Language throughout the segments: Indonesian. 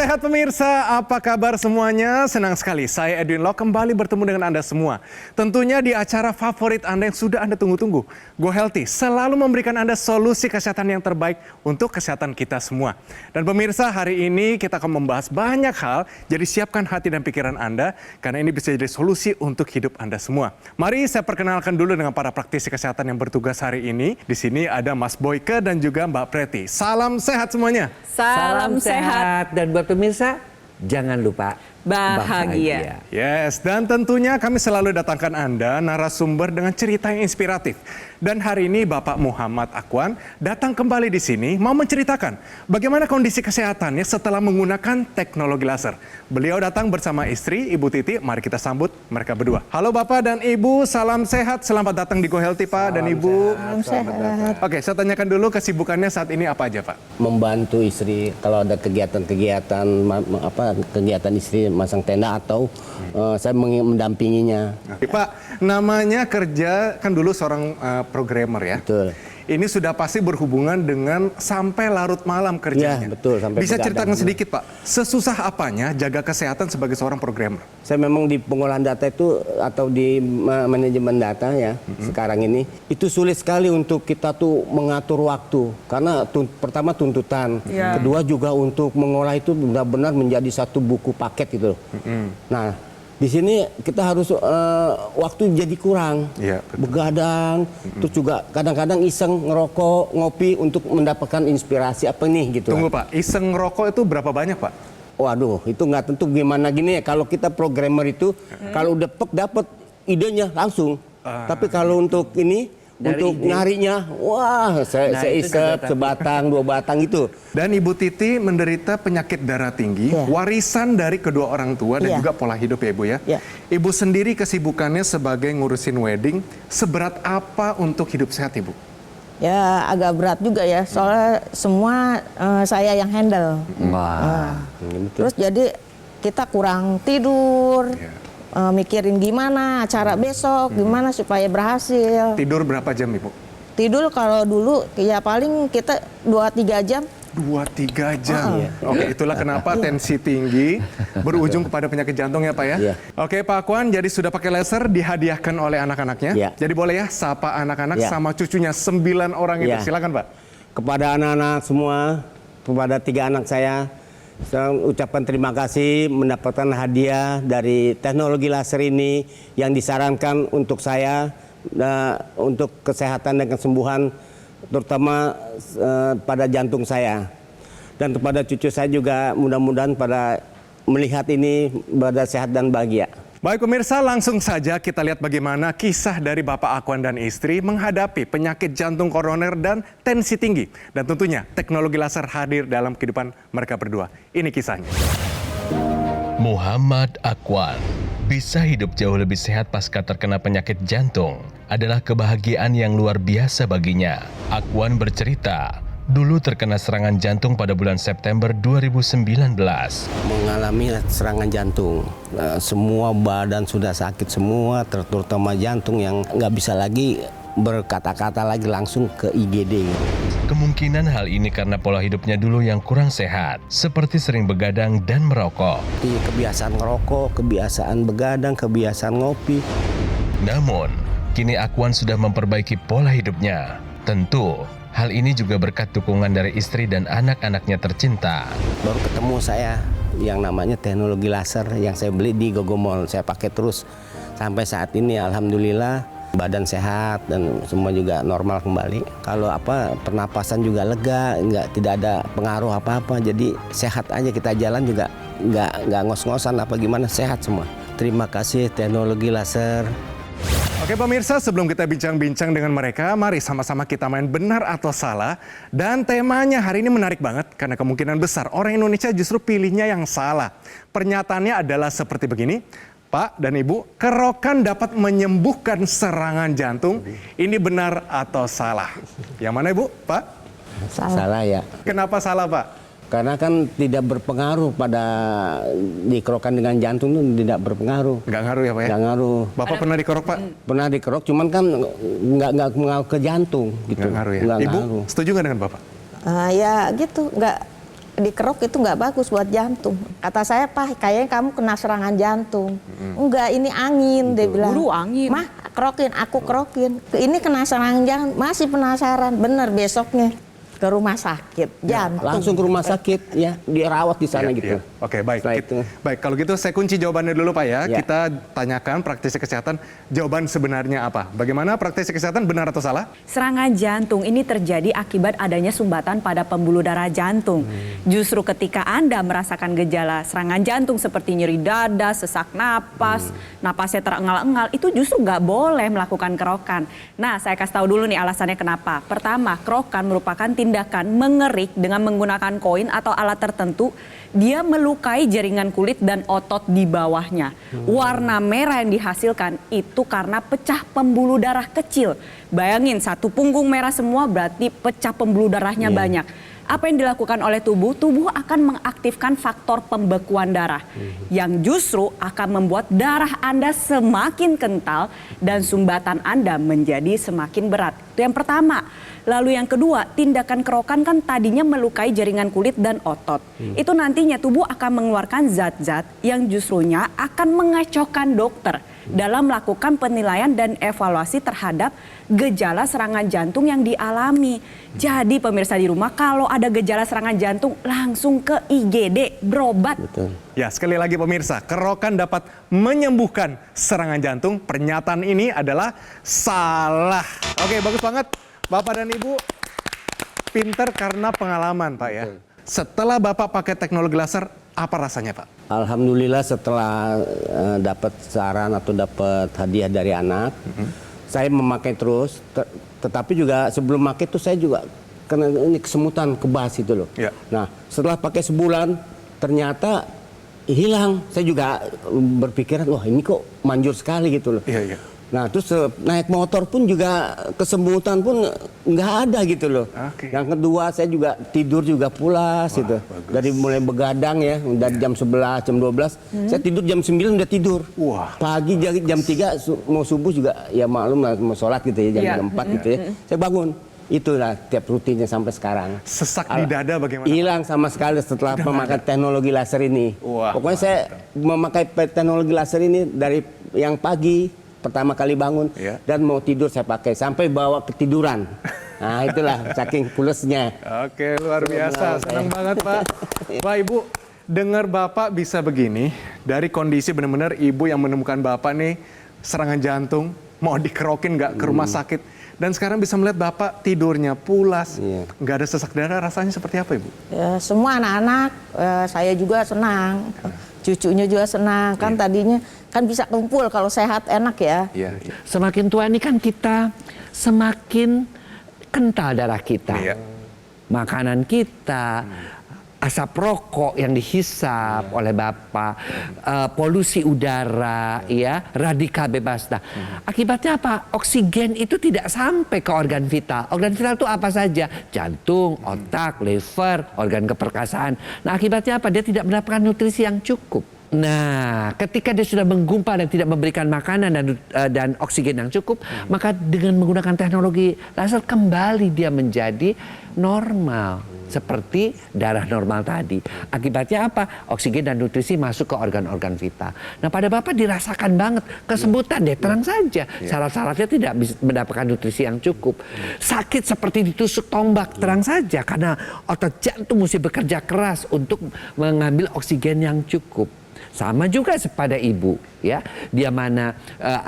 sehat pemirsa, apa kabar semuanya? Senang sekali saya Edwin Lok kembali bertemu dengan Anda semua. Tentunya di acara favorit Anda yang sudah Anda tunggu-tunggu. Go Healthy selalu memberikan Anda solusi kesehatan yang terbaik untuk kesehatan kita semua. Dan pemirsa, hari ini kita akan membahas banyak hal, jadi siapkan hati dan pikiran Anda karena ini bisa jadi solusi untuk hidup Anda semua. Mari saya perkenalkan dulu dengan para praktisi kesehatan yang bertugas hari ini. Di sini ada Mas Boyke dan juga Mbak Preti. Salam sehat semuanya. Salam sehat. Dan buat pemirsa, jangan lupa bahagia. Yes, dan tentunya kami selalu datangkan Anda narasumber dengan cerita yang inspiratif. Dan hari ini Bapak Muhammad Akwan datang kembali di sini mau menceritakan bagaimana kondisi kesehatannya setelah menggunakan teknologi laser. Beliau datang bersama istri, Ibu Titi. Mari kita sambut mereka berdua. Halo Bapak dan Ibu, salam sehat. Selamat datang di Go Healthy Pak dan Ibu. Salam sehat. Oke, saya tanyakan dulu kesibukannya saat ini apa aja Pak? membantu istri kalau ada kegiatan-kegiatan kegiatan istri masang tenda atau saya mendampinginya. Oke, Pak, namanya kerja kan dulu seorang programmer ya. Betul. Ini sudah pasti berhubungan dengan sampai larut malam kerjanya. Ya, betul, sampai Bisa begadang. ceritakan sedikit Pak, sesusah apanya jaga kesehatan sebagai seorang programmer? Saya memang di pengolahan data itu atau di manajemen data ya sekarang ini itu sulit sekali untuk kita tuh mengatur waktu karena pertama tuntutan, kedua juga untuk mengolah itu benar-benar menjadi satu buku paket gitu. Nah di sini kita harus waktu jadi kurang, begadang, terus juga kadang-kadang iseng ngerokok, ngopi untuk mendapatkan inspirasi apa nih gitu. Tunggu Pak, iseng ngerokok itu berapa banyak Pak? Waduh, itu nggak tentu gimana gini ya. Kalau kita programmer itu, kalau udah dapat idenya langsung. Tapi kalau untuk ini, untuk nyarinya, wah, saya isep sebatang, 2 batang itu. Dan Ibu Titi menderita penyakit darah tinggi, warisan dari kedua orang tua dan juga pola hidup ya Ibu ya. Ibu sendiri kesibukannya sebagai ngurusin wedding, seberat apa untuk hidup sehat Ibu? Ya agak berat juga ya, soalnya semua saya yang handle. Terus jadi kita kurang tidur, mikirin gimana acara besok, gimana supaya berhasil. Tidur berapa jam Ibu? Tidur kalau dulu ya paling kita 2-3 jam. 2-3 jam. Oke, itulah kenapa tensi tinggi berujung kepada penyakit jantung ya Pak ya. Oke Pak Akwan, jadi sudah pakai laser dihadiahkan oleh anak-anaknya. Jadi boleh ya sapa anak-anak sama cucunya 9 orang itu. Silakan Pak. Kepada anak-anak semua, kepada 3 anak saya ucapkan terima kasih mendapatkan hadiah dari teknologi laser ini yang disarankan untuk saya untuk kesehatan dan kesembuhan terutama pada jantung saya. Dan kepada cucu saya juga mudah-mudahan pada melihat ini pada sehat dan bahagia. Baik pemirsa, langsung saja kita lihat bagaimana kisah dari Bapak Akwan dan istri menghadapi penyakit jantung koroner dan tensi tinggi. Dan tentunya teknologi laser hadir dalam kehidupan mereka berdua. Ini kisahnya. Muhammad Akwan bisa hidup jauh lebih sehat pasca terkena penyakit jantung adalah kebahagiaan yang luar biasa baginya. Akwan bercerita, dulu terkena serangan jantung pada bulan September 2019. Mengalami serangan jantung, semua badan sudah sakit semua, terutama jantung yang nggak bisa lagi berkata-kata lagi, langsung ke IGD. Kemungkinan hal ini karena pola hidupnya dulu yang kurang sehat, seperti sering begadang dan merokok. Kebiasaan ngerokok, kebiasaan begadang, kebiasaan ngopi. Namun, kini Akwan sudah memperbaiki pola hidupnya. Tentu, hal ini juga berkat dukungan dari istri dan anak-anaknya tercinta. Baru ketemu saya yang namanya teknologi laser yang saya beli di Gogomall. Saya pakai terus sampai saat ini, alhamdulillah. Badan sehat dan semua juga normal kembali. Kalau pernapasan juga lega, tidak ada pengaruh apa-apa. Jadi sehat aja kita jalan juga nggak ngos-ngosan apa gimana, sehat semua. Terima kasih teknologi laser. Oke pemirsa, sebelum kita bincang-bincang dengan mereka, mari sama-sama kita main benar atau salah. Dan temanya hari ini menarik banget karena kemungkinan besar orang Indonesia justru pilihnya yang salah. Pernyataannya adalah seperti begini. Pak dan Ibu, kerokan dapat menyembuhkan serangan jantung. Ini benar atau salah? Yang mana Ibu, Pak? Salah ya. Kenapa salah Pak? Karena kan tidak berpengaruh pada dikerokan dengan jantung itu tidak berpengaruh. Nggak ngaruh ya Pak ya? Nggak ngaruh. Bapak pernah dikerok Pak? Pernah dikerok, cuman kan nggak mengaruh ke jantung gitu. Nggak ngaruh ya? Nggak Ibu, ngaruh. setuju nggak dengan Bapak? Ya gitu, nggak dikerok itu nggak bagus buat jantung. Kata saya, Pak, kayaknya kamu kena serangan jantung. Enggak, ini angin, dia bilang. Guru, angin. Mah, kerokin, aku kerokin. Ini kena serangan jantung, masih penasaran. Bener, besoknya ke rumah sakit jantung. Langsung ke rumah sakit ya, dirawat di sana Iya, gitu. iya. Oke, baik. Setelah itu. Baik, kalau gitu saya kunci jawabannya dulu Pak ya. Ya. Kita tanyakan praktisi kesehatan jawaban sebenarnya apa. Bagaimana praktisi kesehatan, benar atau salah? Serangan jantung ini terjadi akibat adanya sumbatan pada pembuluh darah jantung. Justru ketika Anda merasakan gejala serangan jantung seperti nyeri dada, sesak napas, napasnya terengal-engal, itu justru nggak boleh melakukan kerokan. Nah, saya kasih tahu dulu nih alasannya kenapa. Pertama, kerokan merupakan tindakan mengerik dengan menggunakan koin atau alat tertentu. Dia melukai jaringan kulit dan otot di bawahnya. Warna merah yang dihasilkan itu karena pecah pembuluh darah kecil. Bayangin, satu punggung merah semua berarti pecah pembuluh darahnya banyak. Apa yang dilakukan oleh tubuh? Tubuh akan mengaktifkan faktor pembekuan darah yang justru akan membuat darah Anda semakin kental dan sumbatan Anda menjadi semakin berat. Itu yang pertama. Lalu yang kedua, tindakan kerokan kan tadinya melukai jaringan kulit dan otot. Itu nantinya tubuh akan mengeluarkan zat-zat yang justrunya akan mengacaukan dokter dalam melakukan penilaian dan evaluasi terhadap gejala serangan jantung yang dialami. Jadi pemirsa di rumah, kalau ada gejala serangan jantung langsung ke IGD, berobat. Betul. Ya, sekali lagi pemirsa, kerokan dapat menyembuhkan serangan jantung. Pernyataan ini adalah salah. Oke, bagus banget. Bapak dan Ibu pinter karena pengalaman Pak ya. Setelah Bapak pakai teknologi laser, apa rasanya Pak? Alhamdulillah setelah dapat saran atau dapat hadiah dari anak, saya memakai terus. Tetapi juga sebelum pakai itu saya juga kena ini kesemutan, kebas itu loh. Ya. Nah setelah pakai sebulan ternyata hilang. Saya juga berpikiran, wah ini kok manjur sekali gitu loh. Iya, iya. Nah terus naik motor pun juga kesemutan pun nggak ada gitu loh. Oke. Yang kedua saya juga tidur juga pulas gitu. bagus. Dari mulai begadang ya, dari jam 11, jam 12. Saya tidur jam 9 udah tidur. Wah. Pagi jam 3 mau subuh juga ya maklum lah mau sholat gitu ya jam 4 gitu ya. Saya bangun. Itulah tiap rutinnya sampai sekarang. Sesak di dada bagaimana? Hilang sama sekali setelah memakai teknologi laser ini. Wah, Pokoknya saya memakai teknologi laser ini dari yang pagi pertama kali bangun dan mau tidur saya pakai sampai bawa ketiduran. Nah itulah saking pulasnya. Oke, luar biasa. Senang banget Pak. Pak Ibu, dengar Bapak bisa begini dari kondisi benar-benar Ibu yang menemukan Bapak nih serangan jantung, mau dikerokin nggak ke rumah sakit. Dan sekarang bisa melihat Bapak tidurnya pulas, nggak ada sesak darah, rasanya seperti apa Ibu? Ya, semua anak-anak, saya juga senang. Cucunya juga senang. Kan tadinya kan bisa kumpul kalau sehat enak ya. Iya. Semakin tua ini kan kita semakin kental darah kita. Iya. Makanan kita, asap rokok yang dihisap oleh Bapak, polusi udara, ya, radikal bebas. Nah, akibatnya apa? Oksigen itu tidak sampai ke organ vital. Organ vital itu apa saja? Jantung, otak, liver, organ keperkasaan. Nah, akibatnya apa? Dia tidak mendapatkan nutrisi yang cukup. Nah, ketika dia sudah menggumpal dan tidak memberikan makanan dan oksigen yang cukup, maka dengan menggunakan teknologi laser kembali dia menjadi normal. Seperti darah normal tadi. Akibatnya apa? Oksigen dan nutrisi masuk ke organ-organ vital. Nah pada Bapak dirasakan banget kesemutan deh, terang saja. Saraf-sarafnya tidak bisa mendapatkan nutrisi yang cukup. Sakit seperti ditusuk tombak, terang saja. Karena otot jantung mesti bekerja keras untuk mengambil oksigen yang cukup. Sama juga pada ibu, ya, dia mana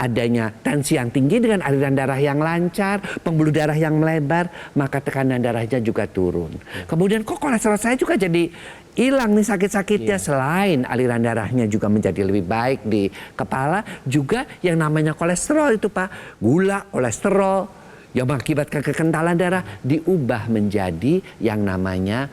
adanya tensi yang tinggi dengan aliran darah yang lancar, pembuluh darah yang melebar, maka tekanan darahnya juga turun. Kemudian kok kolesterol saya juga jadi hilang nih sakit-sakitnya, selain aliran darahnya juga menjadi lebih baik di kepala, juga yang namanya kolesterol itu Pak, gula, kolesterol yang mengakibatkan kekentalan darah diubah menjadi yang namanya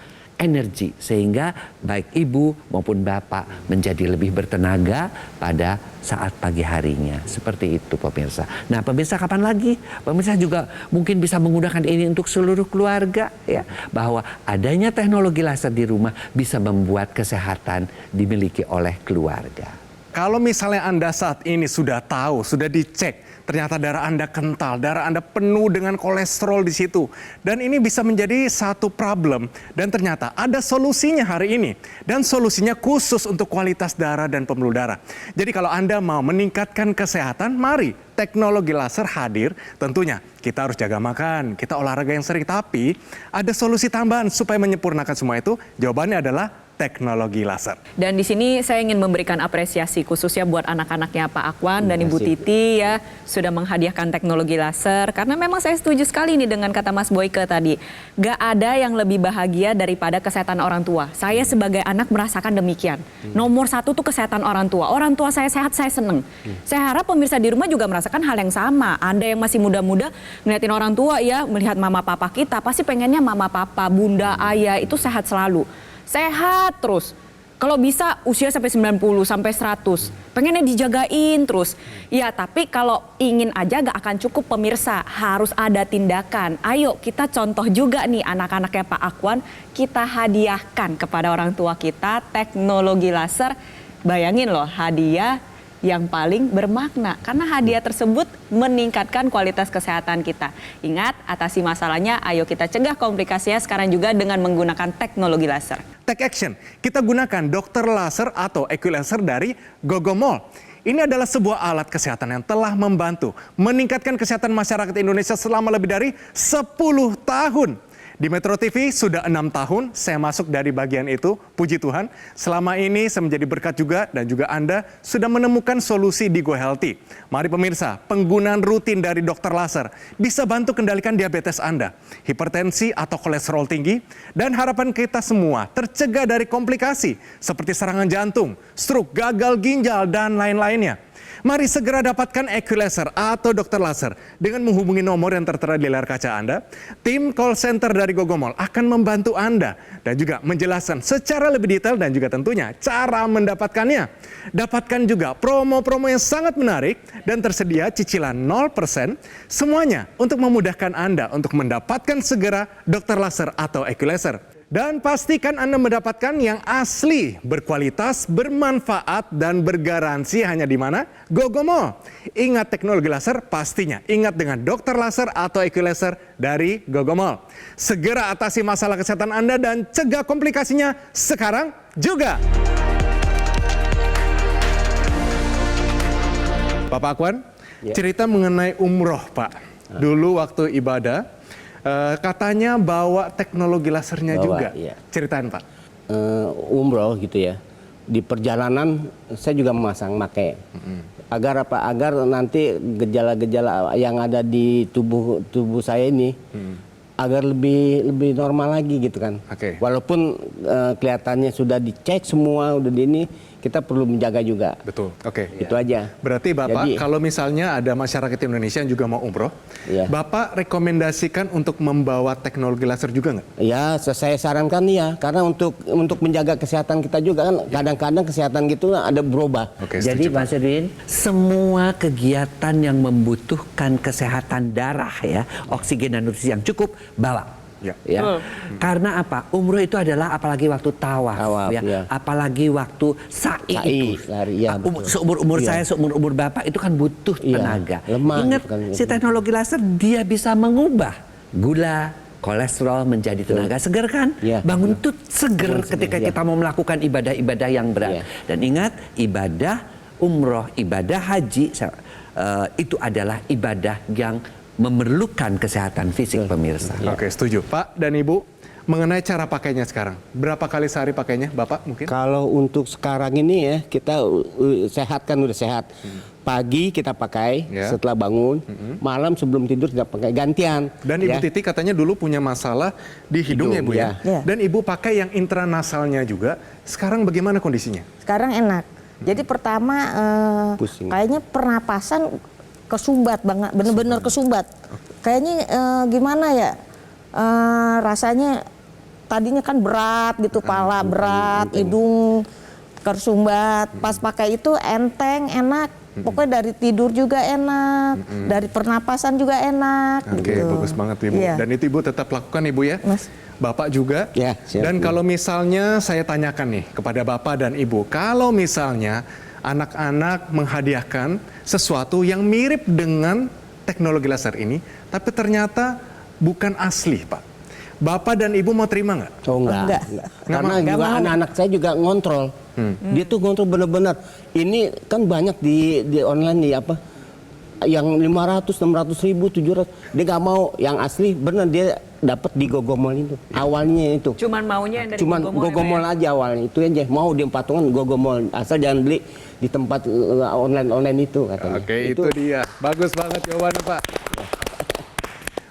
energi, sehingga baik ibu maupun bapak menjadi lebih bertenaga pada saat pagi harinya. Seperti itu pemirsa. Nah pemirsa kapan lagi? Pemirsa juga mungkin bisa menggunakan ini untuk seluruh keluarga ya. Bahwa adanya teknologi laser di rumah bisa membuat kesehatan dimiliki oleh keluarga. Kalau misalnya Anda saat ini sudah tahu, sudah dicek, ternyata darah Anda kental, darah Anda penuh dengan kolesterol di situ. Dan ini bisa menjadi satu problem. Dan ternyata ada solusinya hari ini. Dan solusinya khusus untuk kualitas darah dan pembuluh darah. Jadi kalau Anda mau meningkatkan kesehatan, mari teknologi laser hadir. Tentunya kita harus jaga makan, kita olahraga yang sering. Tapi ada solusi tambahan supaya menyempurnakan semua itu. Jawabannya adalah teknologi laser. Dan di sini saya ingin memberikan apresiasi khususnya buat anak-anaknya Pak Akwan dan Ibu Titi ya sudah menghadiahkan teknologi laser karena memang saya setuju sekali nih dengan kata Mas Boyke tadi. Gak ada yang lebih bahagia daripada kesehatan orang tua. Saya sebagai anak merasakan demikian. Nomor satu tuh kesehatan orang tua. Orang tua saya sehat, saya seneng. Saya harap pemirsa di rumah juga merasakan hal yang sama. Anda yang masih muda-muda ngeliatin orang tua ya, melihat mama papa kita pasti pengennya mama papa, bunda, ayah itu sehat selalu. Sehat terus. Kalau bisa usia sampai 90, sampai 100. Pengennya dijagain terus. Ya tapi kalau ingin aja gak akan cukup pemirsa. Harus ada tindakan. Ayo kita contoh juga nih anak-anaknya Pak Akwan. Kita hadiahkan kepada orang tua kita teknologi laser. Bayangin loh hadiah yang paling bermakna. Karena hadiah tersebut meningkatkan kualitas kesehatan kita. Ingat, atasi masalahnya, ayo kita cegah komplikasinya sekarang juga dengan menggunakan teknologi laser. Take action, kita gunakan dokter laser atau Equilaser dari Gogomol. Ini adalah sebuah alat kesehatan yang telah membantu meningkatkan kesehatan masyarakat Indonesia selama lebih dari 10 tahun. Di Metro TV sudah 6 tahun saya masuk dari bagian itu, puji Tuhan. Selama ini saya menjadi berkat juga dan juga Anda sudah menemukan solusi di Go Healthy. Mari pemirsa, penggunaan rutin dari dokter laser bisa bantu kendalikan diabetes Anda, hipertensi atau kolesterol tinggi, dan harapan kita semua tercegah dari komplikasi seperti serangan jantung, stroke, gagal ginjal, dan lain-lainnya. Mari segera dapatkan Equilaser atau dokter laser dengan menghubungi nomor yang tertera di layar kaca Anda. Tim call center dari Gogomol akan membantu Anda dan juga menjelaskan secara lebih detail dan juga tentunya cara mendapatkannya. Dapatkan juga promo-promo yang sangat menarik dan tersedia cicilan 0%. Semuanya untuk memudahkan Anda untuk mendapatkan segera dokter laser atau Equilaser. Dan pastikan Anda mendapatkan yang asli, berkualitas, bermanfaat, dan bergaransi hanya di mana? Gogomol. Ingat teknologi laser pastinya. Ingat dengan dokter laser atau Equilaser dari Gogomol. Segera atasi masalah kesehatan Anda dan cegah komplikasinya sekarang juga. Bapak Akwan, cerita mengenai umroh Pak. Dulu waktu ibadah, katanya bawa teknologi lasernya juga. Iya. Ceritain Pak. Umroh gitu ya. Di perjalanan saya juga pakai. Agar apa? Agar nanti gejala-gejala yang ada di tubuh saya ini agar lebih normal lagi gitu kan. Oke. Walaupun kelihatannya sudah dicek semua, udah di ini, kita perlu menjaga juga. Betul. Oke. Itu aja. Berarti Bapak, Jadi, kalau misalnya ada masyarakat Indonesia yang juga mau umroh, Iya. Bapak rekomendasikan untuk membawa teknologi laser juga nggak? ya saya sarankan ya, karena untuk menjaga kesehatan kita juga kan kadang-kadang kesehatan gitu ada berubah. Oke, Jadi setuju, Pak. Mas Edwin, semua kegiatan yang membutuhkan kesehatan darah ya, oksigen dan nutrisi yang cukup, bawa. Ya. Ya. Karena apa? Umroh itu adalah apalagi waktu tawaf, Tawaf, ya. ya. Apalagi waktu sa'i itu. lari, ya, betul. Seumur-umur Iya. saya, seumur-umur Bapak itu kan butuh Iya, tenaga. lemah Ingat, gitu kan. si teknologi laser dia bisa mengubah gula, kolesterol menjadi tenaga segar kan? Iya, Bangun betul. tuh seger ketika iya. kita mau melakukan ibadah-ibadah yang berat. Iya. Dan ingat, ibadah umroh, ibadah haji itu adalah ibadah yang memerlukan kesehatan fisik pemirsa. Oke, setuju. Pak dan Ibu, mengenai cara pakainya sekarang, berapa kali sehari pakainya Bapak mungkin? Kalau untuk sekarang ini ya kita sehat kan udah sehat. Pagi kita pakai Ya. setelah bangun, malam sebelum tidur kita pakai gantian. Dan Ibu ya. Titi katanya dulu punya masalah di hidung ya Bu ya? ya. Ya. Dan Ibu pakai yang intranasalnya juga. Sekarang bagaimana kondisinya? Sekarang enak. Jadi pertama Pusing. kayaknya pernapasan kesumbat banget, bener-bener kesumbat. Kayaknya gimana ya? Rasanya tadinya kan berat gitu, pala berat, hidung tersumbat. Pas pakai itu enteng, enak. Pokoknya dari tidur juga enak, dari pernapasan juga enak. Oke, gitu. bagus banget Ibu. Iya. Dan itu Ibu tetap lakukan Ibu ya? Mas. Bapak juga. Ya, siap, Dan Bu. kalau misalnya saya tanyakan nih kepada Bapak dan Ibu, kalau misalnya anak-anak menghadiahkan sesuatu yang mirip dengan teknologi laser ini, tapi ternyata bukan asli, Pak. Bapak dan Ibu mau terima nggak? Oh enggak. Karena Nggak juga mau. anak-anak saya juga ngontrol. Dia tuh ngontrol bener-bener. Ini kan banyak di online nih apa? Yang 500, 600 ribu, 700. Dia nggak mau yang asli, bener dia dapat di Gogomol itu. Awalnya itu. Cuman maunya yang dari Cuman Gogomol ya, Pak, Gogomol ya? aja awalnya. Itu aja. Mau di patungan Gogomol. Asal jangan beli di tempat online itu katanya. Oke, itu dia. Bagus banget jawabannya, Pak.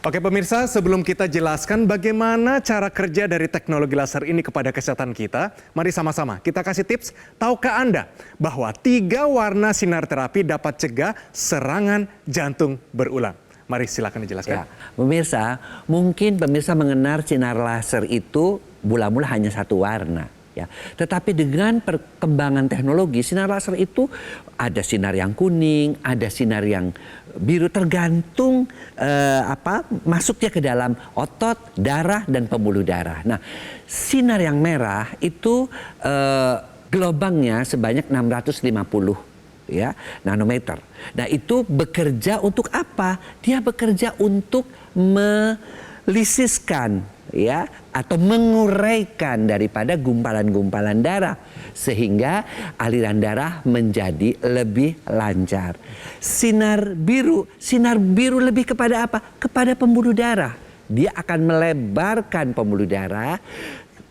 Oke pemirsa, sebelum kita jelaskan bagaimana cara kerja dari teknologi laser ini kepada kesehatan kita, mari sama-sama kita kasih tips. Tahukah Anda bahwa 3 warna sinar terapi dapat cegah serangan jantung berulang? Mari silakan dijelaskan. Ya, pemirsa, mungkin pemirsa mengenal sinar laser itu mula-mula hanya satu warna. Ya, tetapi dengan perkembangan teknologi, sinar laser itu ada sinar yang kuning, ada sinar yang biru, tergantung masuknya ke dalam otot, darah, dan pembuluh darah. Nah, sinar yang merah itu gelombangnya sebanyak 650 ya nanometer. Nah, itu bekerja untuk apa? Dia bekerja untuk melisiskan ya atau menguraikan daripada gumpalan-gumpalan darah sehingga aliran darah menjadi lebih lancar. Sinar biru lebih kepada apa? Kepada pembuluh darah. Dia akan melebarkan pembuluh darah,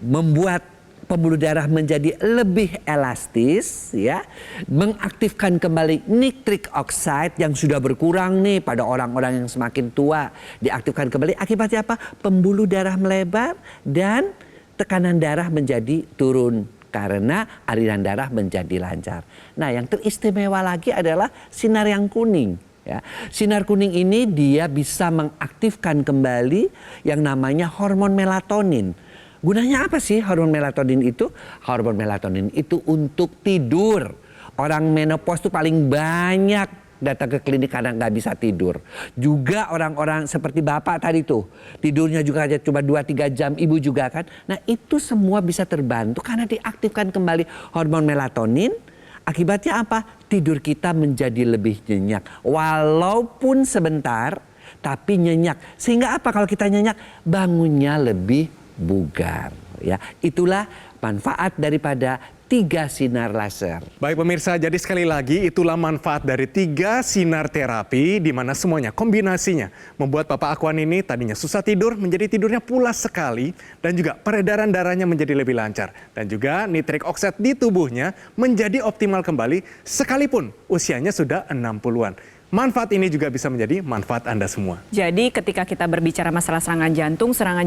membuat pembuluh darah menjadi lebih elastis ya, mengaktifkan kembali nitric oxide yang sudah berkurang nih pada orang-orang yang semakin tua, diaktifkan kembali. Akibatnya apa? Pembuluh darah melebar dan tekanan darah menjadi turun karena aliran darah menjadi lancar. Nah, yang teristimewa lagi adalah sinar yang kuning. Ya, sinar kuning ini dia bisa mengaktifkan kembali yang namanya hormon melatonin. Gunanya apa sih hormon melatonin itu? Hormon melatonin itu untuk tidur. Orang menopause itu paling banyak datang ke klinik karena nggak bisa tidur. Juga orang-orang seperti Bapak tadi tuh, tidurnya juga aja cuma 2-3 jam, Ibu juga kan. Nah, itu semua bisa terbantu karena diaktifkan kembali hormon melatonin. Akibatnya apa? Tidur kita menjadi lebih nyenyak. Walaupun sebentar, tapi nyenyak. Sehingga apa kalau kita nyenyak? Bangunnya lebih bugar ya. Itulah manfaat daripada 3 sinar laser. Baik pemirsa, jadi sekali lagi itulah manfaat dari 3 sinar terapi di mana semuanya kombinasinya membuat Bapak Akwan ini tadinya susah tidur menjadi tidurnya pulas sekali dan juga peredaran darahnya menjadi lebih lancar dan juga nitric oxide di tubuhnya menjadi optimal kembali sekalipun usianya sudah 60-an. Manfaat ini juga bisa menjadi manfaat Anda semua. Jadi ketika kita berbicara masalah serangan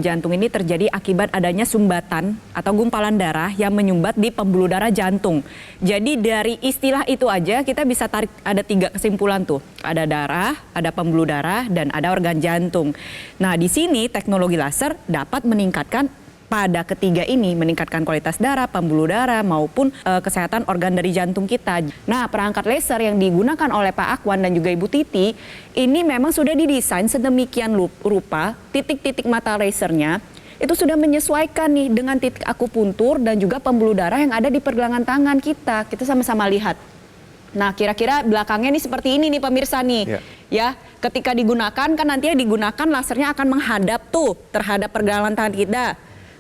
jantung ini terjadi akibat adanya sumbatan atau gumpalan darah yang menyumbat di pembuluh darah jantung. Jadi dari istilah itu aja kita bisa tarik ada 3 kesimpulan tuh. Ada darah, ada pembuluh darah, dan ada organ jantung. Nah, di sini teknologi laser dapat meningkatkan pada ketiga ini, meningkatkan kualitas darah, pembuluh darah, maupun kesehatan organ dari jantung kita. Nah, perangkat laser yang digunakan oleh Pak Akwan dan juga Ibu Titi, ini memang sudah didesain sedemikian rupa, titik-titik mata lasernya, itu sudah menyesuaikan nih dengan titik akupuntur dan juga pembuluh darah yang ada di pergelangan tangan kita. Kita sama-sama lihat. Nah, kira-kira belakangnya nih seperti ini nih pemirsa nih. Ya, ketika digunakan kan nantinya digunakan lasernya akan menghadap tuh terhadap pergelangan tangan kita.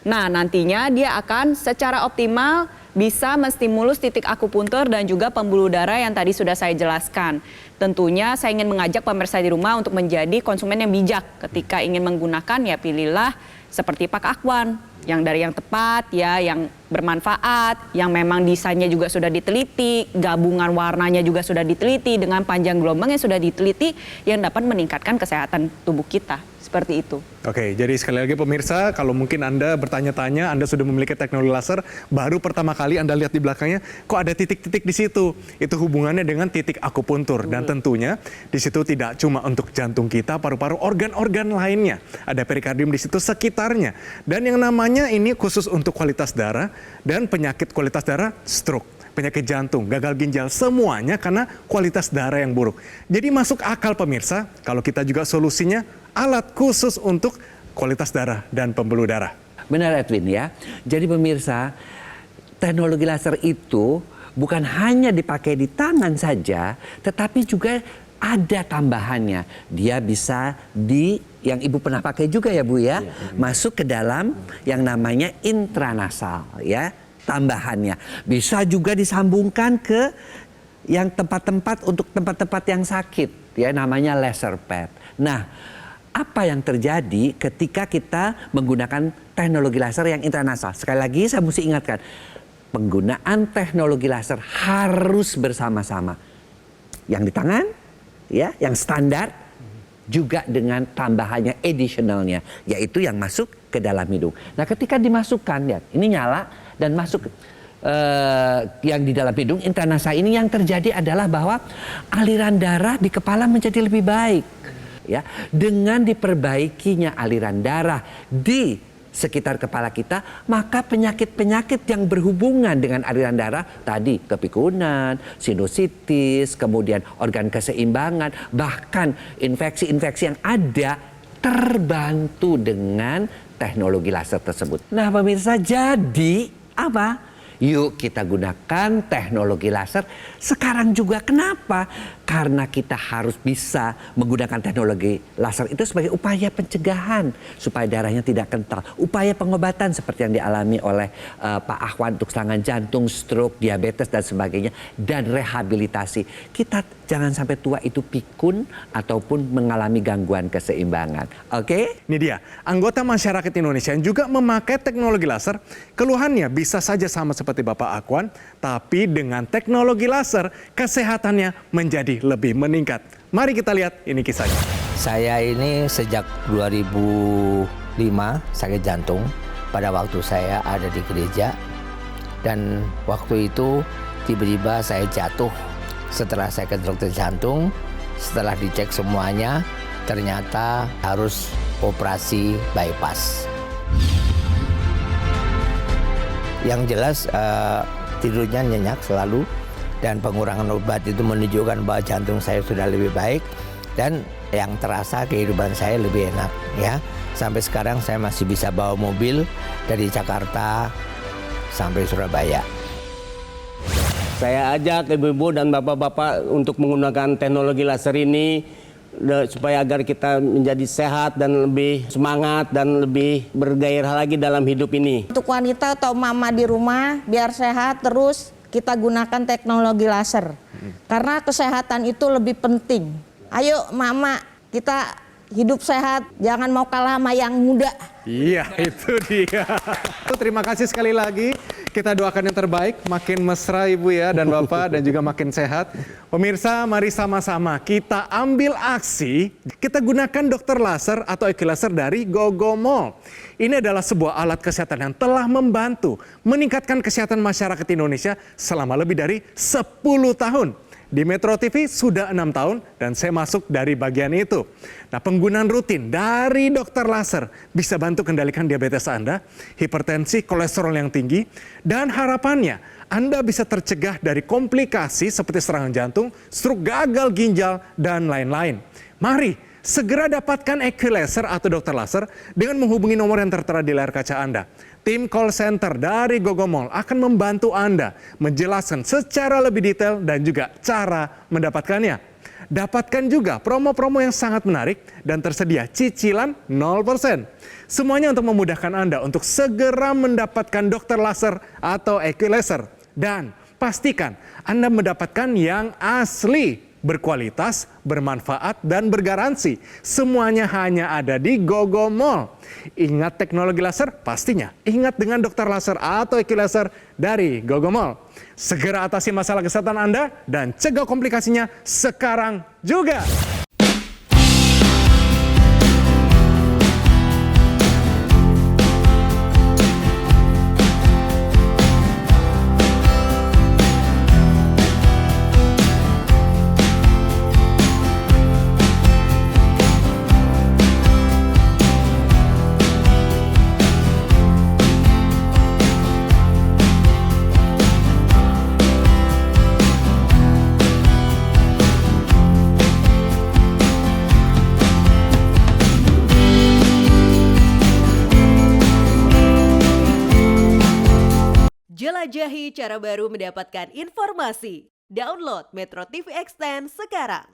Nah, nantinya dia akan secara optimal bisa menstimulus titik akupuntur dan juga pembuluh darah yang tadi sudah saya jelaskan. Tentunya saya ingin mengajak pemirsa di rumah untuk menjadi konsumen yang bijak. Ketika ingin menggunakan ya pilihlah seperti Pak Akwan, yang dari yang tepat ya, yang bermanfaat, yang memang desainnya juga sudah diteliti, gabungan warnanya juga sudah diteliti, dengan panjang gelombang yang sudah diteliti yang dapat meningkatkan kesehatan tubuh kita. Seperti itu. Oke, jadi sekali lagi pemirsa, kalau mungkin Anda bertanya-tanya, Anda sudah memiliki teknologi laser, baru pertama kali Anda lihat di belakangnya, kok ada titik-titik di situ. Itu hubungannya dengan titik akupuntur. Dan tentunya di situ tidak cuma untuk jantung kita, paru-paru, organ-organ lainnya. Ada perikardium di situ sekitarnya. Dan yang namanya ini khusus untuk kualitas darah dan penyakit kualitas darah, stroke, penyakit jantung, gagal ginjal, semuanya karena kualitas darah yang buruk. Jadi masuk akal pemirsa, kalau kita juga solusinya alat khusus untuk kualitas darah dan pembuluh darah. Benar Edwin ya. Jadi pemirsa, teknologi laser itu bukan hanya dipakai di tangan saja, tetapi juga ada tambahannya. Dia bisa yang Ibu pernah pakai juga ya Bu ya, masuk ke dalam yang namanya intranasal ya, tambahannya. Bisa juga disambungkan ke yang tempat-tempat untuk tempat-tempat yang sakit ya, namanya laser pad. Nah, apa yang terjadi ketika kita menggunakan teknologi laser yang intranasal? Sekali lagi saya mesti ingatkan, penggunaan teknologi laser harus bersama-sama. Yang di tangan, ya, yang standar, juga dengan tambahannya additionalnya, yaitu yang masuk ke dalam hidung. Nah, ketika dimasukkan, ya, ini nyala dan masuk yang di dalam hidung intranasal ini, yang terjadi adalah bahwa aliran darah di kepala menjadi lebih baik. Ya, dengan diperbaikinya aliran darah di sekitar kepala kita, maka penyakit-penyakit yang berhubungan dengan aliran darah tadi, kepikunan, sinusitis, kemudian organ keseimbangan, bahkan infeksi-infeksi yang ada terbantu dengan teknologi laser tersebut. Nah, pemirsa, jadi apa? Yuk kita gunakan teknologi laser sekarang juga. Kenapa? Karena kita harus bisa menggunakan teknologi laser itu sebagai upaya pencegahan supaya darahnya tidak kental. Upaya pengobatan seperti yang dialami oleh Pak Ahwan untuk serangan jantung, stroke, diabetes dan sebagainya. Dan rehabilitasi. Kita jangan sampai tua itu pikun ataupun mengalami gangguan keseimbangan. Oke? Ini dia, anggota masyarakat Indonesia yang juga memakai teknologi laser, keluhannya bisa saja sama seperti Bapak Ahwan, tapi dengan teknologi laser, kesehatannya menjadi lebih meningkat. Mari kita lihat ini kisahnya. Saya ini sejak 2005 sakit jantung pada waktu saya ada di gereja. Dan waktu itu tiba-tiba saya jatuh setelah saya ke dokter jantung. Setelah dicek semuanya, ternyata harus operasi bypass. Yang jelas tidurnya nyenyak selalu. Dan pengurangan obat itu menunjukkan bahwa jantung saya sudah lebih baik. Dan yang terasa kehidupan saya lebih enak ya. Sampai sekarang saya masih bisa bawa mobil dari Jakarta sampai Surabaya. Saya ajak ibu-ibu dan bapak-bapak untuk menggunakan teknologi laser ini supaya agar kita menjadi sehat dan lebih semangat dan lebih bergairah lagi dalam hidup ini. Untuk wanita atau mama di rumah biar sehat terus, kita gunakan teknologi laser. Karena kesehatan itu lebih penting. Ayo mama, kita hidup sehat, jangan mau kalah sama yang muda. Iya, itu dia. Terima kasih sekali lagi. Kita doakan yang terbaik, makin mesra Ibu ya dan Bapak, dan juga makin sehat. Pemirsa, mari sama-sama kita ambil aksi. Kita gunakan dokter laser atau EQ laser dari Gogomol. Ini adalah sebuah alat kesehatan yang telah membantu meningkatkan kesehatan masyarakat Indonesia selama lebih dari 10 tahun. Di Metro TV sudah 6 tahun dan saya masuk dari bagian itu. Nah, penggunaan rutin dari dokter laser bisa bantu kendalikan diabetes Anda, hipertensi, kolesterol yang tinggi, dan harapannya Anda bisa tercegah dari komplikasi seperti serangan jantung, stroke, gagal ginjal, dan lain-lain. Mari segera dapatkan EQ laser atau dokter laser dengan menghubungi nomor yang tertera di layar kaca Anda. Tim call center dari Gogomol akan membantu Anda menjelaskan secara lebih detail dan juga cara mendapatkannya. Dapatkan juga promo-promo yang sangat menarik dan tersedia cicilan 0%. Semuanya untuk memudahkan Anda untuk segera mendapatkan dokter laser atau EQ laser. Dan pastikan Anda mendapatkan yang asli, berkualitas, bermanfaat, dan bergaransi. Semuanya hanya ada di Gogomol. Ingat teknologi laser? Pastinya. Ingat dengan dokter laser atau EQ laser dari Gogomol. Segera atasi masalah kesehatan Anda dan cegah komplikasinya sekarang juga. Jelajahi cara baru mendapatkan informasi. Download Metro TV Extend sekarang.